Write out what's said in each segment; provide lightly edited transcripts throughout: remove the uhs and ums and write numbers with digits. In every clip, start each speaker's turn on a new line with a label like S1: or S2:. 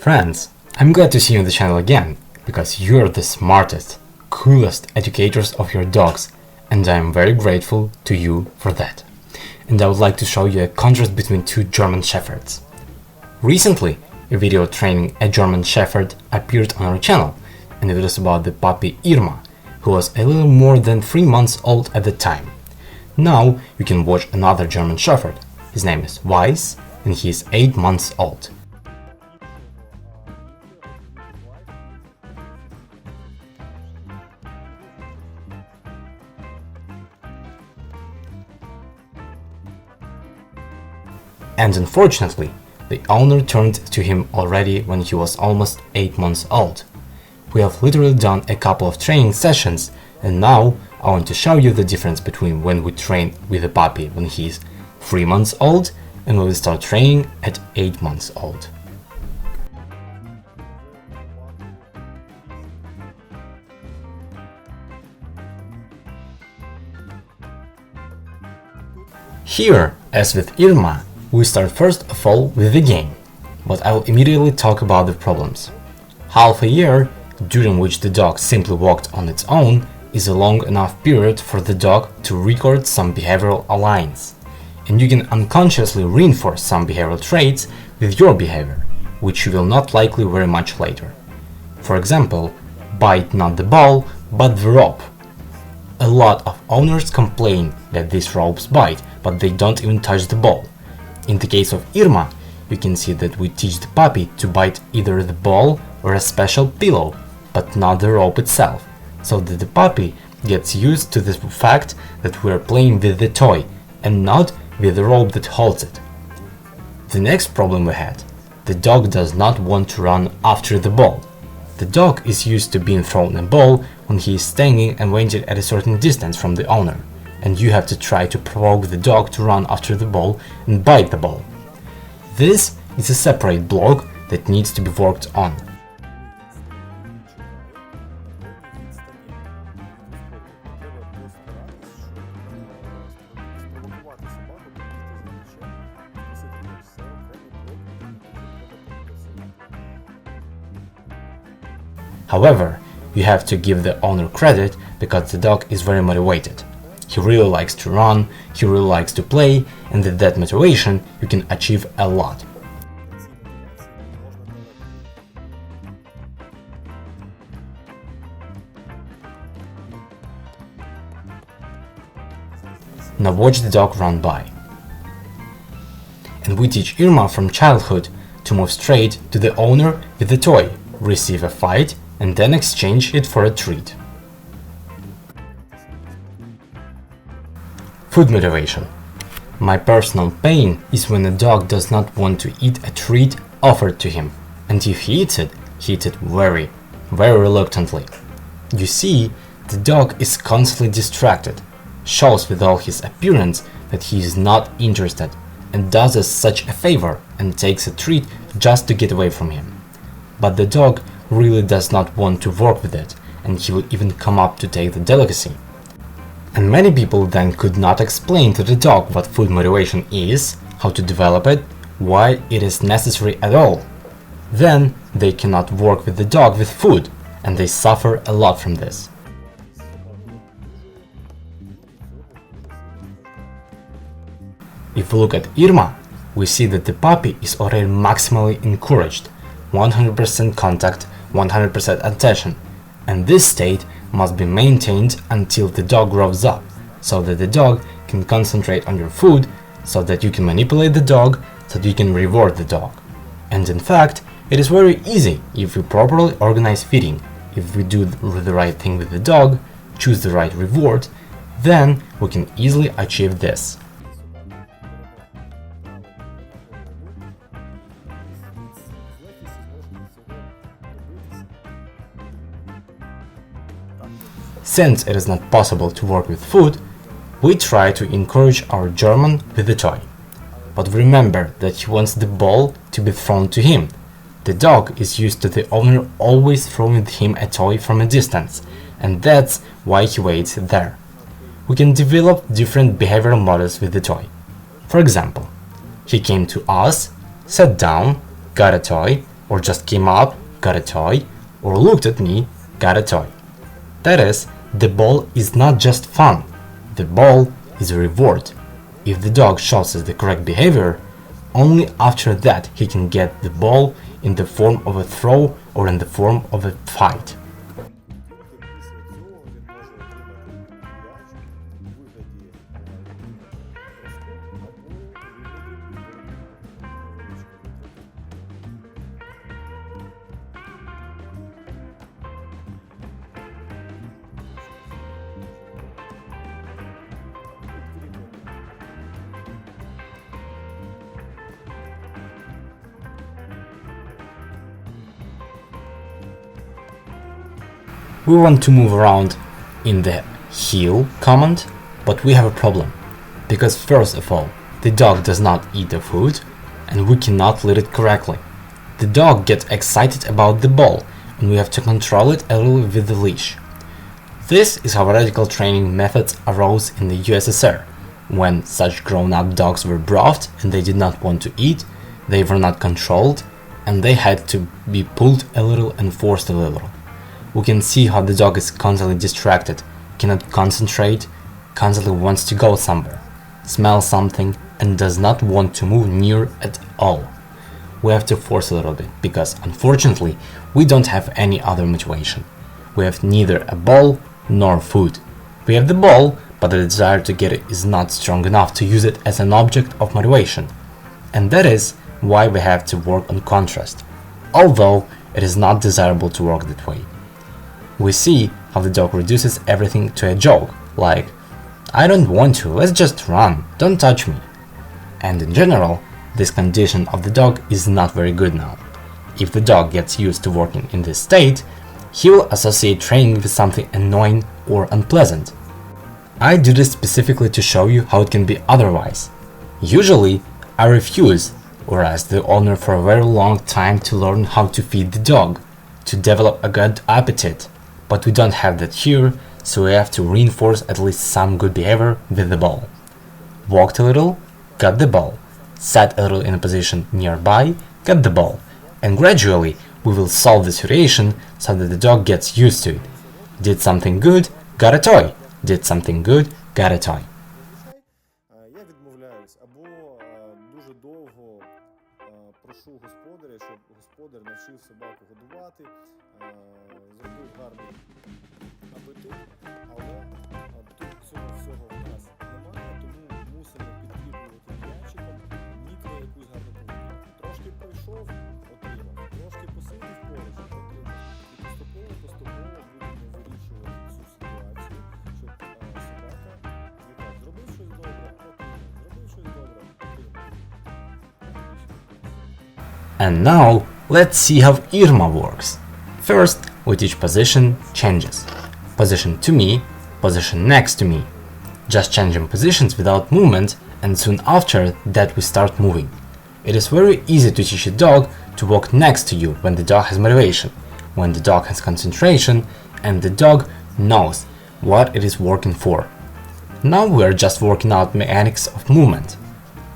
S1: Friends, I'm glad to see you on the channel again, because you're the smartest, coolest educators of your dogs, and I'm very grateful to you for that. And I would like to show you a contrast between two German Shepherds. Recently, a video training a German Shepherd appeared on our channel, and it was about the puppy Irma, who was a little more than 3 months old at the time. Now you can watch another German Shepherd. His name is Weiss, and he is 8 months old. And unfortunately, the owner turned to him already when he was almost 8 months old. We have literally done a couple of training sessions, and now I want to show you the difference between when we train with a puppy when he is 3 months old and when we start training at 8 months old. Here, as with Irma, we start first of all with the game, but I will immediately talk about the problems. Half a year, during which the dog simply walked on its own, is a long enough period for the dog to record some behavioral alliance, and you can unconsciously reinforce some behavioral traits with your behavior, which you will not likely very much later. For example, bite not the ball, but the rope. A lot of owners complain that these ropes bite, but they don't even touch the ball. In the case of Irma, you can see that we teach the puppy to bite either the ball or a special pillow, but not the rope itself, so that the puppy gets used to the fact that we are playing with the toy and not with the rope that holds it. The next problem we had: the dog does not want to run after the ball. The dog is used to being thrown a ball when he is standing and waiting at a certain distance from the owner, and you have to try to provoke the dog to run after the ball and bite the ball. This is a separate block that needs to be worked on. However, you have to give the owner credit because the dog is very motivated. He really likes to run, he really likes to play, and with that motivation you can achieve a lot. Now watch the dog run by. And we teach Irma from childhood to move straight to the owner with the toy, receive a fight, and then exchange it for a treat. Food motivation. My personal pain is when a dog does not want to eat a treat offered to him, and if he eats it very, very reluctantly. You see, the dog is constantly distracted, shows with all his appearance that he is not interested, and does us such a favor and takes a treat just to get away from him. But the dog really does not want to work with it, and he will even come up to take the delicacy. And many people then could not explain to the dog what food motivation is, how to develop it, why it is necessary at all. Then they cannot work with the dog with food, and they suffer a lot from this. If we look at Irma, we see that the puppy is already maximally encouraged, 100% contact, 100% attention, and this state must be maintained until the dog grows up, so that the dog can concentrate on your food, so that you can manipulate the dog, so that you can reward the dog. And in fact, it is very easy if we properly organize feeding. If we do the right thing with the dog, choose the right reward, then we can easily achieve this. Since it is not possible to work with food, we try to encourage our German with the toy. But remember that he wants the ball to be thrown to him. The dog is used to the owner always throwing him a toy from a distance, and that's why he waits there. We can develop different behavioral models with the toy. For example, he came to us, sat down, got a toy, or just came up, got a toy, or looked at me, got a toy. That is, the ball is not just fun, the ball is a reward. If the dog shows us the correct behavior, only after that he can get the ball in the form of a throw or in the form of a fight. We want to move around in the heel command, but we have a problem, because first of all, the dog does not eat the food, and we cannot lead it correctly. The dog gets excited about the ball, and we have to control it a little with the leash. This is how radical training methods arose in the USSR. When such grown-up dogs were brought and they did not want to eat, they were not controlled, and they had to be pulled a little and forced a little. We can see how the dog is constantly distracted, cannot concentrate, constantly wants to go somewhere, smell something, and does not want to move near at all. We have to force a little bit, because unfortunately we don't have any other motivation. We have neither a ball nor food. We have the ball, but the desire to get it is not strong enough to use it as an object of motivation. And that is why we have to work on contrast, although it is not desirable to work that way. We see how the dog reduces everything to a joke, like, I don't want to, let's just run, don't touch me. And in general, this condition of the dog is not very good now. If the dog gets used to working in this state, he will associate training with something annoying or unpleasant. I do this specifically to show you how it can be otherwise. Usually, I refuse or ask the owner for a very long time to learn how to feed the dog, to develop a good appetite. But we don't have that here, so we have to reinforce at least some good behavior with the ball. Walked a little, got the ball. Sat a little in a position nearby, got the ball. And gradually we will solve the situation so that the dog gets used to it. Did something good, got a toy. Did something good, got a toy.
S2: Я відмовляюсь або дуже довго прошу господаря, щоб господар навчив собаку годувати, зробив гарний апетит, але тут цього всього в нас немає, тому мусимо підкріплювати м'ячиком мікро якусь гарну поведінку. Трошки пройшов, отримав, трошки посидів поруч, отримав. І поступово будемо вирішувати цю ситуацію, щоб собака зробив щось добре, отримав, зробив щось добре, отримав.
S1: And now, let's see how Irma works. First, we teach position changes. Position to me, position next to me. Just changing positions without movement, and soon after that we start moving. It is very easy to teach a dog to walk next to you when the dog has motivation, when the dog has concentration, and the dog knows what it is working for. Now we are just working out mechanics of movement.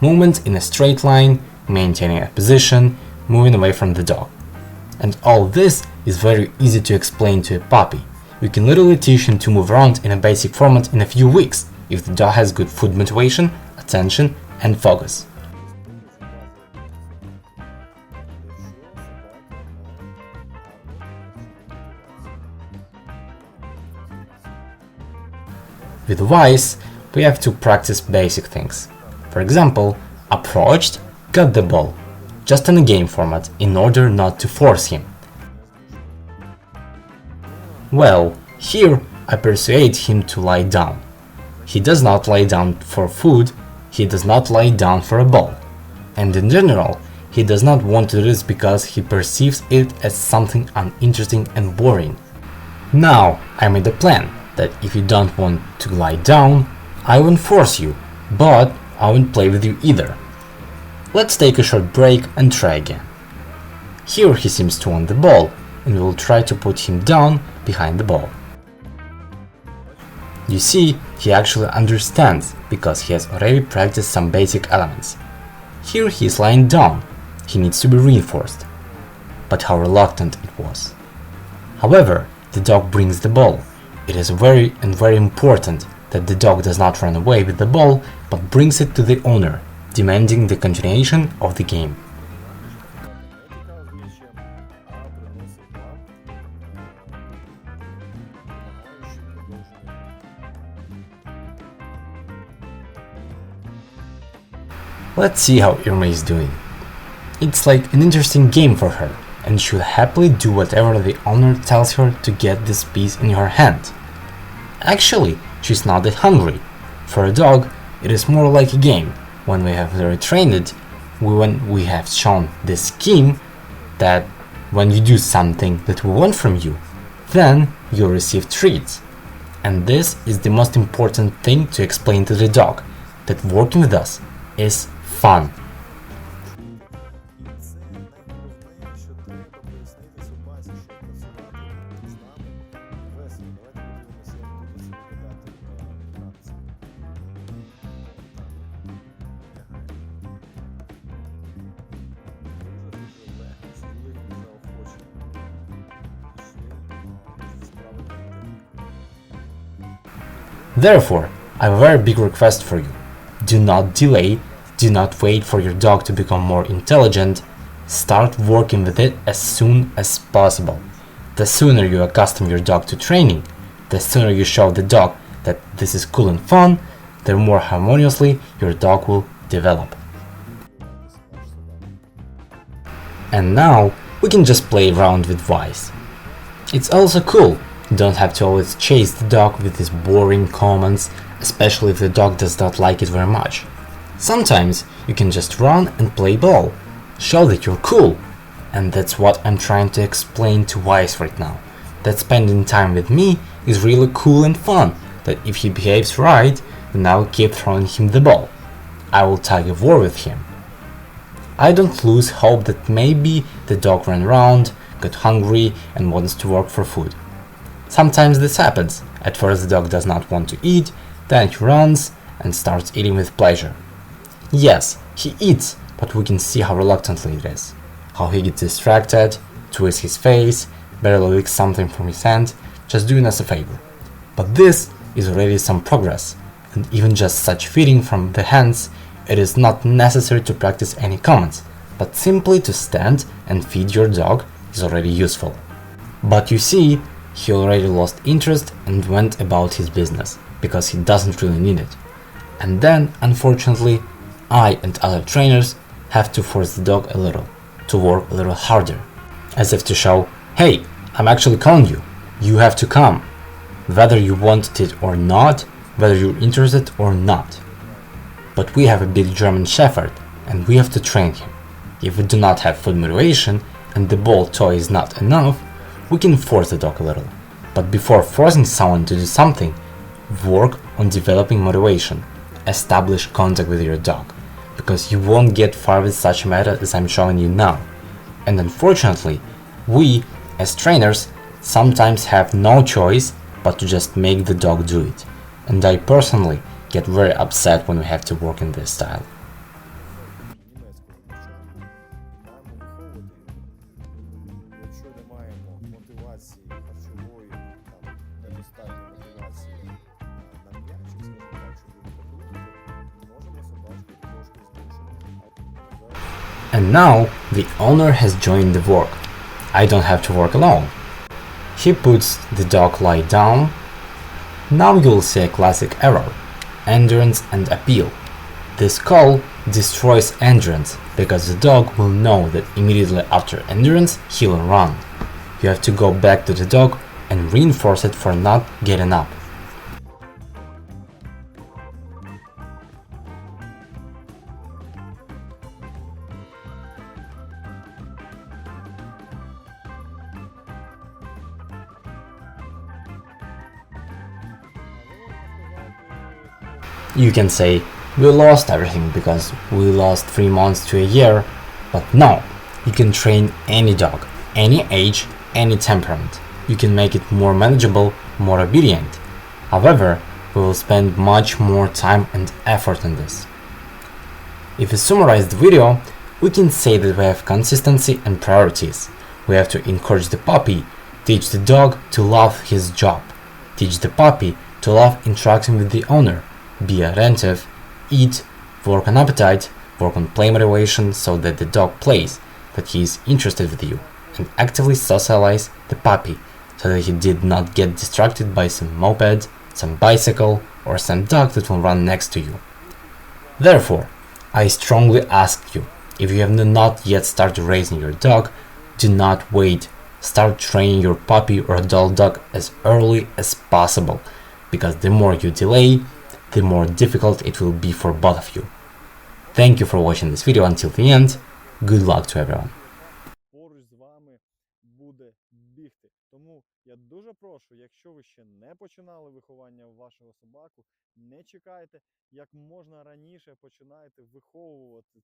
S1: Movement in a straight line, maintaining a position, moving away from the dog. And all this is very easy to explain to a puppy. We can literally teach him to move around in a basic format in a few weeks if the dog has good food motivation, attention, and focus. With Weiss, we have to practice basic things. For example, approached, got the ball, just in a game format in order not to force him. Well, here I persuade him to lie down. He does not lie down for food, he does not lie down for a ball. And in general, he does not want to do this because he perceives it as something uninteresting and boring. Now I made a plan that if you don't want to lie down, I won't force you, but I won't play with you either. Let's take a short break and try again. Here he seems to want the ball, and we will try to put him down behind the ball. You see, he actually understands because he has already practiced some basic elements. Here he is lying down, he needs to be reinforced. but how reluctant it was. However, the dog brings the ball. It is very important that the dog does not run away with the ball, but brings it to the owner, demanding the continuation of the game. Let's see how Irma is doing. It's like an interesting game for her, and she will happily do whatever the owner tells her to get this piece in her hand. Actually, she's not that hungry. For a dog, it is more like a game. When we have retrained it, when we have shown the scheme that when you do something that we want from you, then you receive treats. And this is the most important thing to explain to the dog, that working with us is fun. Therefore, I have a very big request for you. Do not delay, do not wait for your dog to become more intelligent. Start working with it as soon as possible. The sooner you accustom your dog to training, the sooner you show the dog that this is cool and fun, the more harmoniously your dog will develop. And now we can just play around with Weiss. It's also cool. You don't have to always chase the dog with his boring commands, especially if the dog does not like it very much. Sometimes you can just run and play ball, show that you're cool. And that's what I'm trying to explain to Weiss right now, that spending time with me is really cool and fun, that if he behaves right, then I will keep throwing him the ball. I will tug a war with him. I don't lose hope that maybe the dog ran around, got hungry and wants to work for food. Sometimes this happens. At first the dog does not want to eat, then he runs and starts eating with pleasure. Yes, he eats, but we can see how reluctantly it is. How he gets distracted, twists his face, barely licks something from his hand, just doing us a favor. But this is already some progress, and even just such feeding from the hands, it is not necessary to practice any commands, but simply to stand and feed your dog is already useful. But you see, he already lost interest and went about his business, because he doesn't really need it. And then, unfortunately, I and other trainers have to force the dog a little, to work a little harder, as if to show, hey, I'm actually calling you, you have to come, whether you want it or not, whether you're interested or not. But we have a big German Shepherd, and we have to train him. If we do not have food motivation, and the ball toy is not enough, we can force the dog a little. But before forcing someone to do something, work on developing motivation, establish contact with your dog, because you won't get far with such a method as I'm showing you now. And unfortunately, we, as trainers, sometimes have no choice but to just make the dog do it. And I personally get very upset when we have to work in this style.
S2: Якщо не маємо мотивації харчової, недостатньої мотивації на м'ячик, скажімо так, щоб він покликати, можемо собачку трошки змушувати.
S1: And now the owner has joined the work. I don't have to work alone. He puts the dog lie down. Now you will see a classic error: endurance and appeal. This call destroys endurance because the dog will know that immediately after endurance he will run. You have to go back to the dog and reinforce it for not getting up. You can say, we lost everything because we lost 3 months to a year, but no, you can train any dog, any age, any temperament. You can make it more manageable, more obedient. However, we will spend much more time and effort on this. If we summarize the video, we can say that we have consistency and priorities. We have to encourage the puppy, teach the dog to love his job, teach the puppy to love interacting with the owner, be attentive, eat, work on appetite, work on play motivation so that the dog plays, that he is interested with you, and actively socialize the puppy so that he did not get distracted by some moped, some bicycle, or some dog that will run next to you. Therefore, I strongly ask you, if you have not yet started raising your dog, do not wait. Start training your puppy or adult dog as early as possible, because the more you delay, the more difficult it will be for both of you. Thank you for watching this video until the end. Good luck to everyone.
S2: Поруч з вами буде бігти. Тому я дуже прошу, якщо ви ще не починали виховання вашого собаку, не чекайте, як можна раніше починайте виховувати